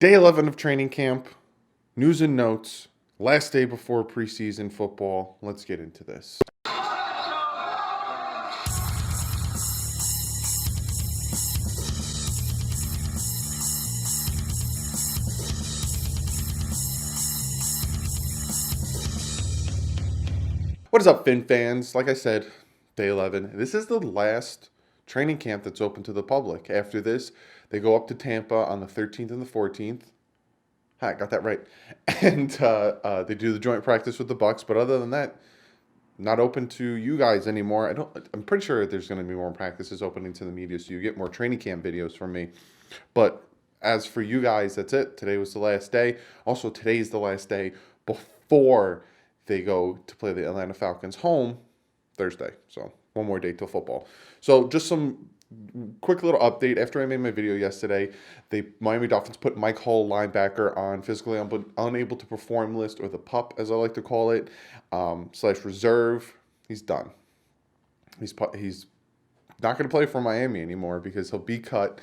Day 11 of training camp, news and notes, last day before preseason football. Let's get into this. What is up, Fin fans? Like I said, day 11. This is the last training camp that's open to the public. After this, they go up to Tampa on the 13th and the 14th. Hi, got that right. And they do the joint practice with the Bucks. But other than that, not open to you guys anymore. I'm pretty sure there's going to be more practices opening to the media, so you get more training camp videos from me. But as for you guys, that's it. Today was the last day. Also, today's the last day before they go to play the Atlanta Falcons home Thursday. So one more day till football. So just some quick little update. After I made my video yesterday, the Miami Dolphins put Mike Hull, linebacker, on physically unable to perform list, or the PUP as I like to call it, slash reserve. He's done. He's not going to play for Miami anymore because he'll be cut.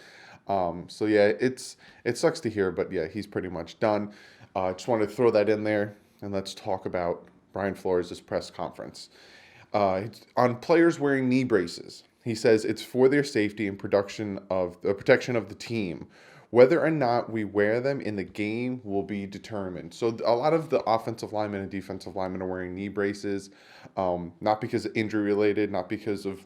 So yeah, it sucks to hear, but yeah, he's pretty much done. Just wanted to throw that in there, and let's talk about Brian Flores' press conference. On players wearing knee braces, he says it's for their safety and protection of the team. Whether or not we wear them in the game will be determined. So a lot of the offensive linemen and defensive linemen are wearing knee braces, not because of injury related, not because of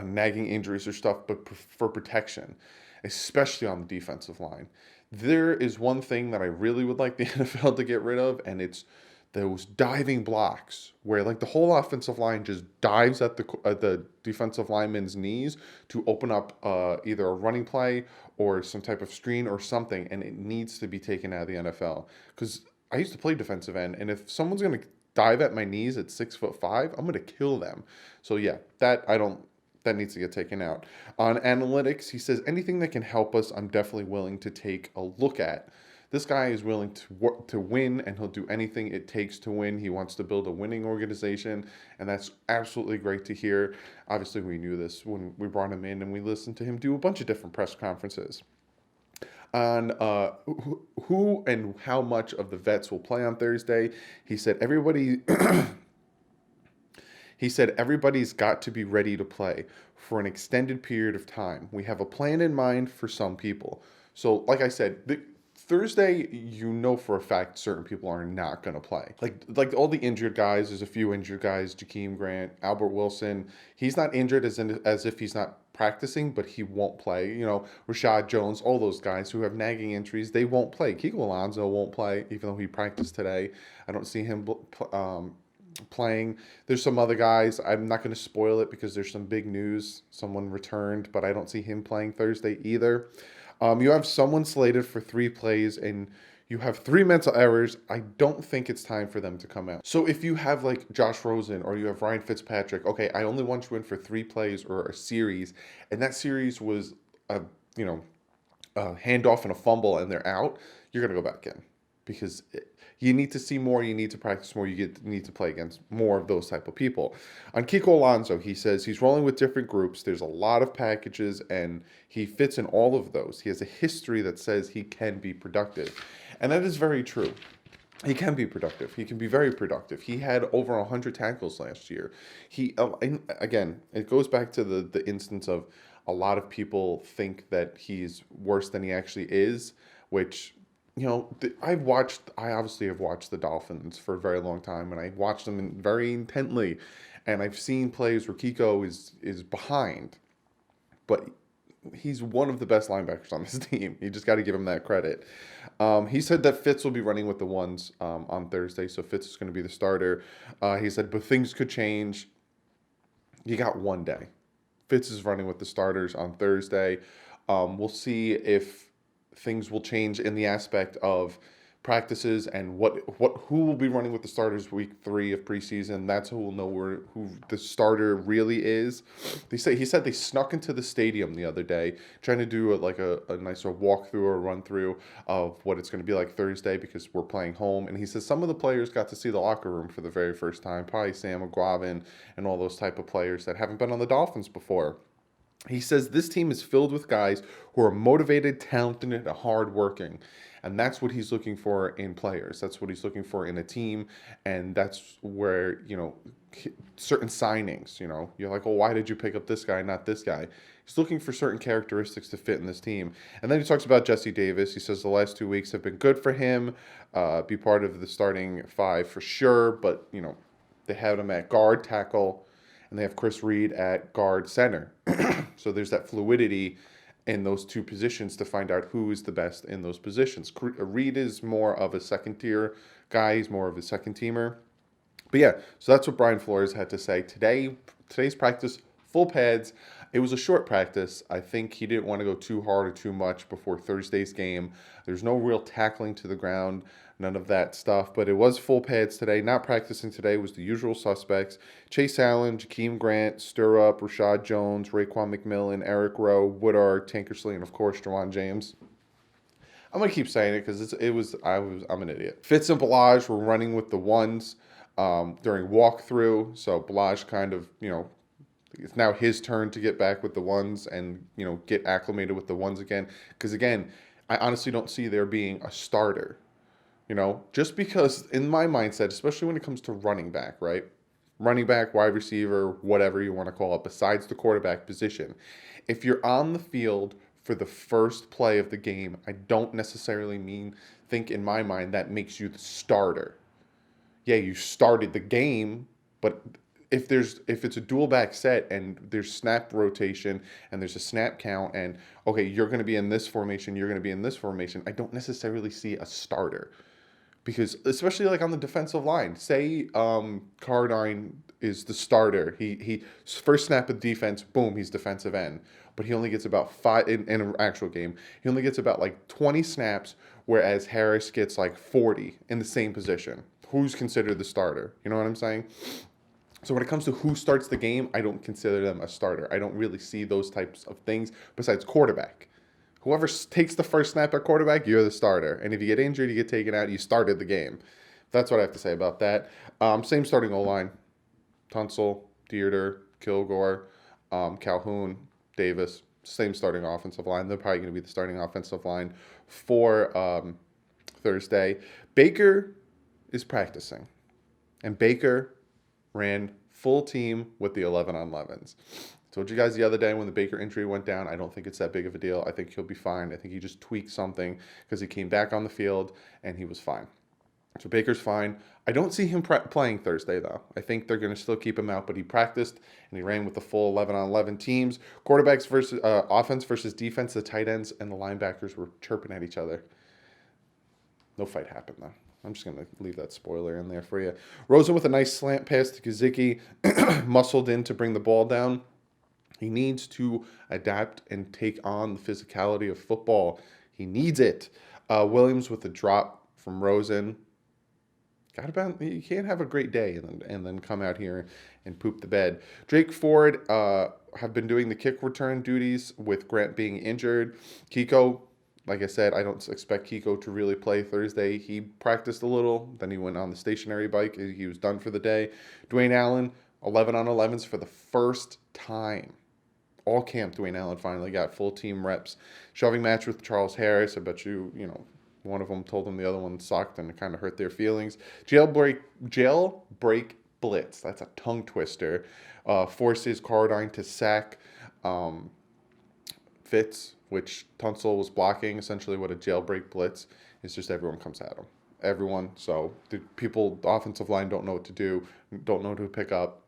nagging injuries or stuff, but for protection, especially on the defensive line. There is one thing that I really would like the NFL to get rid of, and it's those diving blocks where like the whole offensive line just dives at the defensive lineman's knees to open up either a running play or some type of screen or something, and it needs to be taken out of the NFL. Because I used to play defensive end, and if someone's gonna dive at my knees at 6'5", I'm gonna kill them. So yeah, that needs to get taken out. On analytics, he says anything that can help us, I'm definitely willing to take a look at. This guy is willing to work to win, and he'll do anything it takes to win. He wants to build a winning organization, and that's absolutely great to hear. Obviously, we knew this when we brought him in, and we listened to him do a bunch of different press conferences on who and how much of the vets will play on Thursday. He said everybody He said everybody's got to be ready to play for an extended period of time. We have a plan in mind for some people. So, like I said, Thursday, you know for a fact certain people are not going to play. Like all the injured guys, there's a few injured guys, Jakeem Grant, Albert Wilson. He's not injured as if he's not practicing, but he won't play. You know, Rashad Jones, all those guys who have nagging injuries, they won't play. Kiko Alonso won't play, even though he practiced today. I don't see him playing. There's some other guys. I'm not going to spoil it because there's some big news. Someone returned, but I don't see him playing Thursday either. You have someone slated for 3 plays, and you have 3 mental errors. I don't think it's time for them to come out. So if you have like Josh Rosen or you have Ryan Fitzpatrick, okay, I only want you in for 3 plays or a series, and that series was a handoff and a fumble, and they're out. You're gonna go back in because you need to see more, you need to practice more, need to play against more of those type of people. On Kiko Alonso, he says he's rolling with different groups. There's a lot of packages, and he fits in all of those. He has a history that says he can be productive, and that is very true. He can be productive. He can be very productive. He had over 100 tackles last year. Again, it goes back to the instance of a lot of people think that he's worse than he actually is, which I obviously have watched the Dolphins for a very long time, and I watched them very intently, and I've seen plays where Kiko is behind, but he's one of the best linebackers on this team. You just got to give him that credit. He said that Fitz will be running with the ones on Thursday, so Fitz is going to be the starter. He said, but things could change. You got one day. Fitz is running with the starters on Thursday. We'll see if things will change in the aspect of practices and who will be running with the starters week 3 of preseason. That's who will know who the starter really is. He said they snuck into the stadium the other day trying to do a nicer walkthrough or run through of what it's going to be like Thursday because we're playing home. And he says some of the players got to see the locker room for the very first time, probably Sam McGuavin and all those type of players that haven't been on the Dolphins before. He says this team is filled with guys who are motivated, talented, and hardworking. And that's what he's looking for in players. That's what he's looking for in a team. And that's where, certain signings, you're like, well, why did you pick up this guy, not this guy? He's looking for certain characteristics to fit in this team. And then he talks about Jesse Davis. He says the last 2 weeks have been good for him. Be part of the starting five for sure. But, they have him at guard, tackle, and they have Chris Reed at guard center. So there's that fluidity in those two positions to find out who is the best in those positions. Reed is more of a second tier guy. He's more of a second teamer. But yeah, so that's what Brian Flores had to say today. Today's practice, full pads. It was a short practice. I think he didn't want to go too hard or too much before Thursday's game. There's no real tackling to the ground, none of that stuff. But it was full pads today. Not practicing today was the usual suspects. Chase Allen, Jakeem Grant, Stirrup, Rashad Jones, Raekwon McMillan, Eric Rowe, Woodard, Tankersley, and of course, Jawan James. I'm going to keep saying it because I'm an idiot. Fitz and Balaj were running with the ones during walkthrough. So Balaj kind of, it's now his turn to get back with the ones and, get acclimated with the ones again. Because, again, I honestly don't see there being a starter, just because in my mindset, especially when it comes to running back, right? Running back, wide receiver, whatever you want to call it, besides the quarterback position. If you're on the field for the first play of the game, I don't necessarily think in my mind that makes you the starter. Yeah, you started the game, but if it's a dual back set and there's snap rotation and there's a snap count and, okay, you're going to be in this formation, you're going to be in this formation, I don't necessarily see a starter. Because especially like on the defensive line, say Cardine is the starter. He first snap of defense, boom, he's defensive end. But he only gets about 5 in an actual game. He only gets about like 20 snaps, whereas Harris gets like 40 in the same position. Who's considered the starter? You know what I'm saying? So when it comes to who starts the game, I don't consider them a starter. I don't really see those types of things besides quarterback. Whoever takes the first snap at quarterback, you're the starter. And if you get injured, you get taken out, you started the game. That's what I have to say about that. Same starting O-line. Tunsil, Dierter, Kilgore, Calhoun, Davis. Same starting offensive line. They're probably going to be the starting offensive line for Thursday. Baker is practicing. And Baker ran full team with the 11-on-11s. Told you guys the other day when the Baker injury went down, I don't think it's that big of a deal. I think he'll be fine. I think he just tweaked something because he came back on the field and he was fine. So Baker's fine. I don't see him playing Thursday, though. I think they're going to still keep him out, but he practiced and he ran with the full 11-on-11 teams. Quarterbacks versus offense versus defense, the tight ends and the linebackers were chirping at each other. No fight happened, though. I'm just going to leave that spoiler in there for you. Rosen with a nice slant pass to Gesicki, muscled in to bring the ball down. He needs to adapt and take on the physicality of football. He needs it. Williams with a drop from Rosen. You can't have a great day and then come out here and poop the bed. Drake Ford have been doing the kick return duties with Grant being injured. Kiko, like I said, I don't expect Kiko to really play Thursday. He practiced a little, then he went on the stationary bike. He was done for the day. Dwayne Allen, 11-on-11s for the first time. All camp, Dwayne Allen finally got full team reps. Shoving match with Charles Harris. I bet one of them told him the other one sucked and it kind of hurt their feelings. Jailbreak blitz. That's a tongue twister. Forces Cardine to sack Fitz, which Tunsil was blocking. Essentially what a jailbreak blitz is, just everyone comes at him. Everyone. So the offensive line don't know what to do, don't know who to pick up.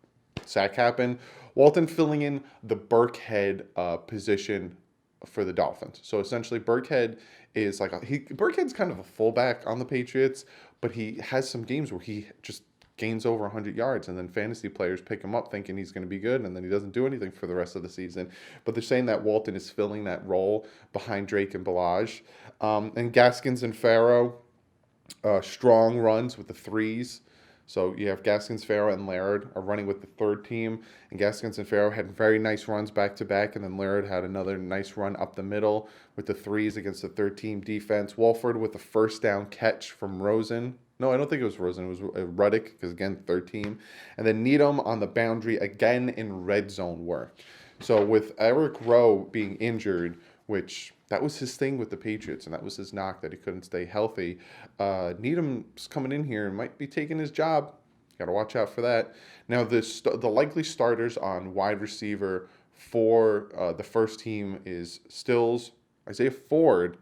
Sack happened. Walton filling in the Burkhead position for the Dolphins. So essentially, Burkhead is Burkhead's kind of a fullback on the Patriots, but he has some games where he just gains over 100 yards, and then fantasy players pick him up thinking he's going to be good, and then he doesn't do anything for the rest of the season. But they're saying that Walton is filling that role behind Drake and Balaj. And Gaskins and Farrow, strong runs with the threes. So you have Gaskins, Farrow, and Laird are running with the third team. And Gaskins and Farrow had very nice runs back-to-back. And then Laird had another nice run up the middle with the threes against the third-team defense. Walford with a first down catch from Rosen. No, I don't think it was Rosen. It was Ruddick because, again, third team. And then Needham on the boundary again in red zone work. So with Eric Rowe being injured, which that was his thing with the Patriots, and that was his knock that he couldn't stay healthy. Needham's coming in here and might be taking his job. Got to watch out for that. Now the likely starters on wide receiver for the first team is Stills, Isaiah Ford,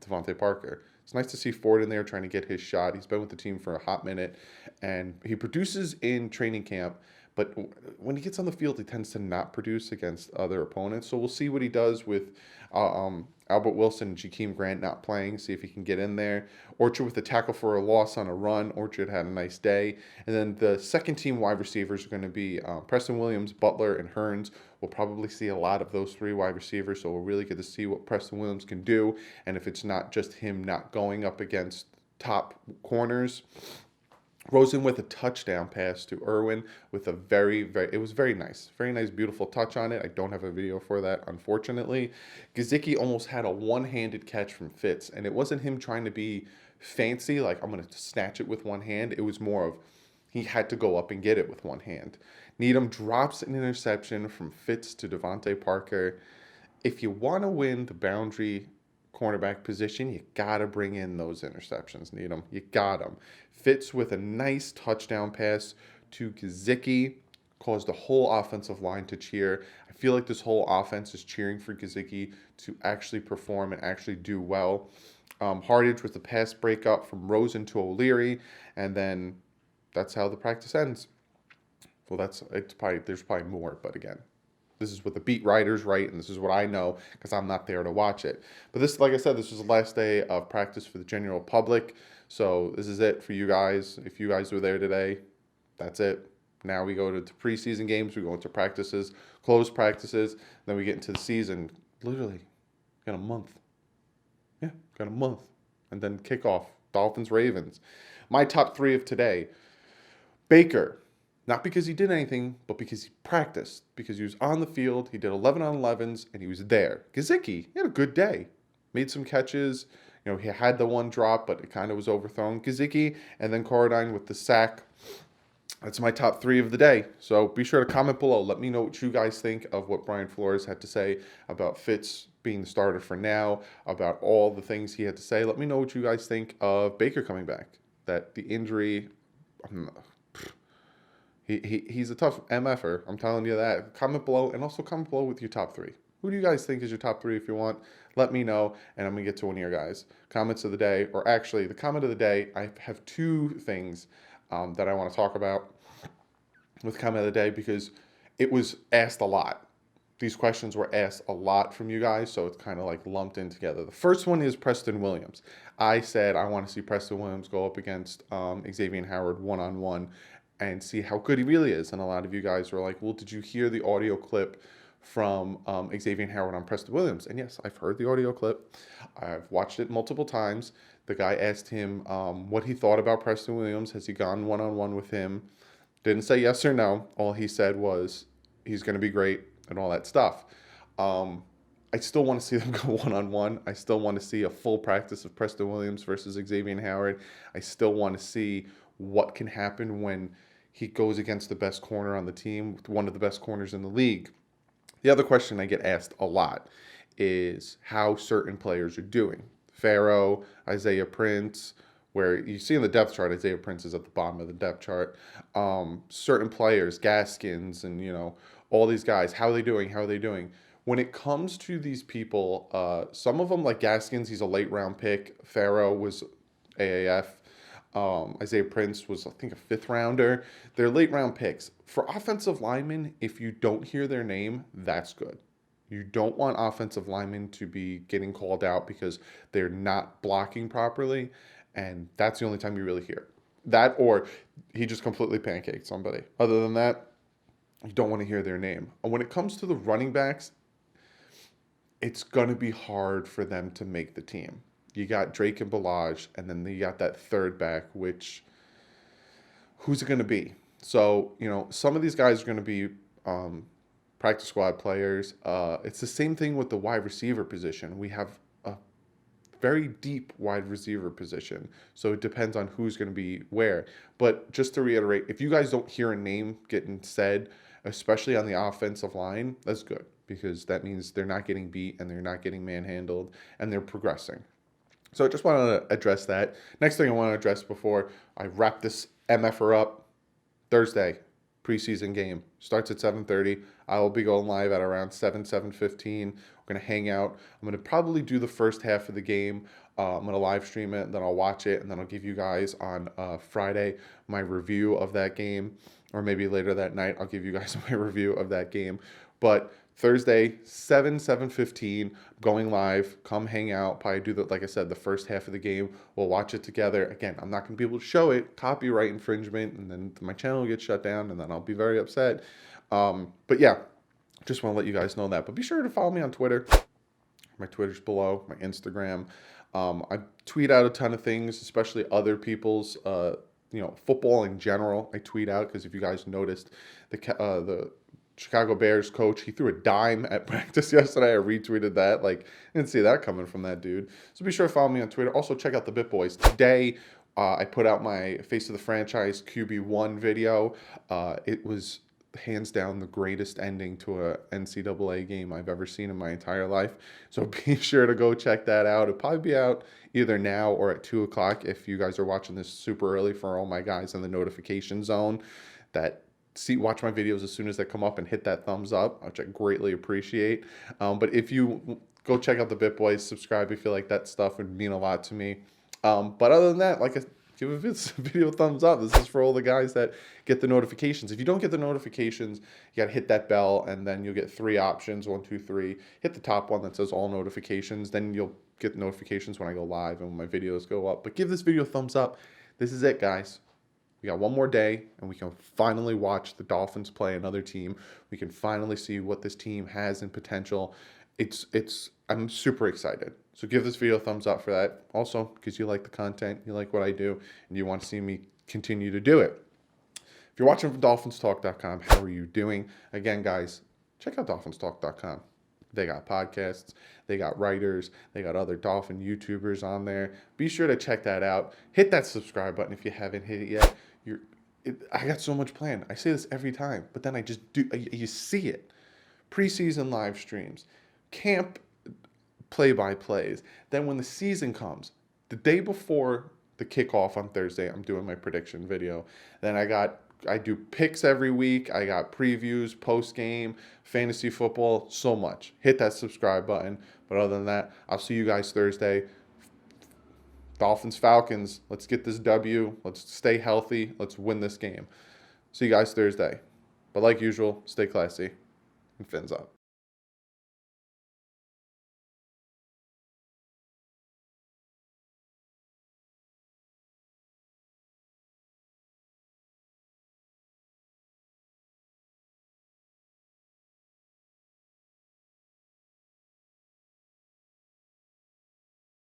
Devontae Parker. It's nice to see Ford in there trying to get his shot. He's been with the team for a hot minute, and he produces in training camp. But when he gets on the field, he tends to not produce against other opponents. So we'll see what he does with Albert Wilson and Jakeem Grant not playing, see if he can get in there. Orchard with a tackle for a loss on a run. Orchard had a nice day. And then the second team wide receivers are going to be Preston Williams, Butler, and Hearns. We'll probably see a lot of those three wide receivers, so we'll really get to see what Preston Williams can do. And if it's not just him not going up against top corners. Rosen with a touchdown pass to Irwin with a it was very nice, beautiful touch on it. I don't have a video for that, unfortunately. Gesicki almost had a one-handed catch from Fitz, and it wasn't him trying to be fancy, like I'm going to snatch it with one hand. It was more of he had to go up and get it with one hand. Needham drops an interception from Fitz to Devontae Parker. If you want to win the boundary cornerback position, you got to bring in those interceptions, Needham. You got them. Fitz with a nice touchdown pass to Gesicki caused the whole offensive line to cheer. I feel like this whole offense is cheering for Gesicki to actually perform and actually do well. Hardage with the pass breakup from Rosen to O'Leary, and then that's how the practice ends. Well, there's probably more, but again, this is what the beat writers write, and this is what I know because I'm not there to watch it. But this, like I said, this was the last day of practice for the general public. So this is it for you guys. If you guys were there today, that's it. Now we go to the preseason games. We go into practices, closed practices. Then we get into the season. Literally, got a month. Yeah, got a month. And then kickoff, Dolphins, Ravens. My top three of today. Baker. Not because he did anything, but because he practiced. Because he was on the field. He did 11 on 11s, and he was there. Gesicki, he had a good day. Made some catches. You know, he had the one drop, but it kind of was overthrown. Gesicki, and then Corradine with the sack. That's my top three of the day. So be sure to comment below. Let me know what you guys think of what Brian Flores had to say about Fitz being the starter for now, about all the things he had to say. Let me know what you guys think of Baker coming back. That the injury... He's a tough MFer. I'm telling you that. Comment below, and also comment below with your top three. Who do you guys think is your top three? If you want, let me know, and I'm going to get to one of your guys. Comments of the day, or actually, the comment of the day, I have two things that I want to talk about with comment of the day because it was asked a lot. These questions were asked a lot from you guys, so it's kind of like lumped in together. The first one is Preston Williams. I said I want to see Preston Williams go up against Xavier Howard one-on-one and see how good he really is. And a lot of you guys were like, well, did you hear the audio clip from Xavier Howard on Preston Williams? And yes, I've heard the audio clip. I've watched it multiple times. The guy asked him what he thought about Preston Williams. Has he gone one-on-one with him? Didn't say yes or no. All he said was he's going to be great and all that stuff. I still want to see them go one-on-one. I still want to see a full practice of Preston Williams versus Xavier Howard. I still want to see what can happen when he goes against the best corner on the team, one of the best corners in the league. The other question I get asked a lot is how certain players are doing. Pharaoh, Isaiah Prince, where you see in the depth chart, Isaiah Prince is at the bottom of the depth chart. Certain players, Gaskins, and all these guys, how are they doing? How are they doing? When it comes to these people, some of them, like Gaskins, he's a late round pick. Pharaoh was AAF. Isaiah Prince was, I think, a fifth rounder. They're late round picks. For offensive linemen, if you don't hear their name, that's good. You don't want offensive linemen to be getting called out because they're not blocking properly, and that's the only time you really hear that, or he just completely pancaked somebody. Other than that, you don't want to hear their name. And when it comes to the running backs, it's going to be hard for them to make the team. You got Drake and Balaj, and then you got that third back, which, who's it going to be? So, some of these guys are going to be practice squad players. It's the same thing with the wide receiver position. We have a very deep wide receiver position, so it depends on who's going to be where. But just to reiterate, if you guys don't hear a name getting said especially on the offensive line, that's good because that means they're not getting beat and they're not getting manhandled and they're progressing. So I just want to address that. Next thing I want to address before I wrap this MFR up, Thursday, preseason game starts at 7:30. I will be going live at around 7:15. We're going to hang out. I'm going to probably do the first half of the game. I'm going to live stream it, and then I'll watch it, and then I'll give you guys on Friday my review of that game, or maybe later that night I'll give you guys my review of that game. But Thursday, 7:15, going live. Come hang out. Probably do like I said, the first half of the game. We'll watch it together. Again, I'm not going to be able to show it. Copyright infringement, and then my channel will get shut down, and then I'll be very upset. But yeah, just want to let you guys know that. But be sure to follow me on Twitter. My Twitter's below. My Instagram. I tweet out a ton of things, especially other people's. Football in general. I tweet out because if you guys noticed, the Chicago Bears coach, he threw a dime at practice yesterday. I retweeted that. Like, I didn't see that coming from that dude. So be sure to follow me on Twitter. Also, check out the Bit Boys. Today, I put out my Face of the Franchise QB1 video. It was hands down the greatest ending to a NCAA game I've ever seen in my entire life. So be sure to go check that out. It'll probably be out either now or at 2 o'clock if you guys are watching this super early for all my guys in the notification zone that watch my videos as soon as they come up and hit that thumbs up, which I greatly appreciate. But if you go check out the Bit Boys, subscribe if you like that stuff, would mean a lot to me. But other than that, give a video a thumbs up. This is for all the guys that get the notifications. If you don't get the notifications, you got to hit that bell, and then you'll get 3 options, 1, 2, 3. Hit the top one that says all notifications. Then you'll get notifications when I go live and when my videos go up. But give this video a thumbs up. This is it, guys. We got one more day, and we can finally watch the Dolphins play another team. We can finally see what this team has in potential. I'm super excited. So give this video a thumbs up for that. Also, because you like the content, you like what I do, and you want to see me continue to do it. If you're watching from DolphinsTalk.com, how are you doing? Again, guys, check out DolphinsTalk.com. They got podcasts, they got writers, they got other Dolphin YouTubers on there. Be sure to check that out. Hit that subscribe button if you haven't hit it yet. I got so much planned. I say this every time, but then I just do. You see it. Preseason live streams, camp play-by-plays. Then when the season comes, the day before the kickoff on Thursday, I'm doing my prediction video. Then I do picks every week. I got previews, post-game, fantasy football, so much. Hit that subscribe button. But other than that, I'll see you guys Thursday. Dolphins, Falcons, let's get this W. Let's stay healthy. Let's win this game. See you guys Thursday. But like usual, stay classy and fins up.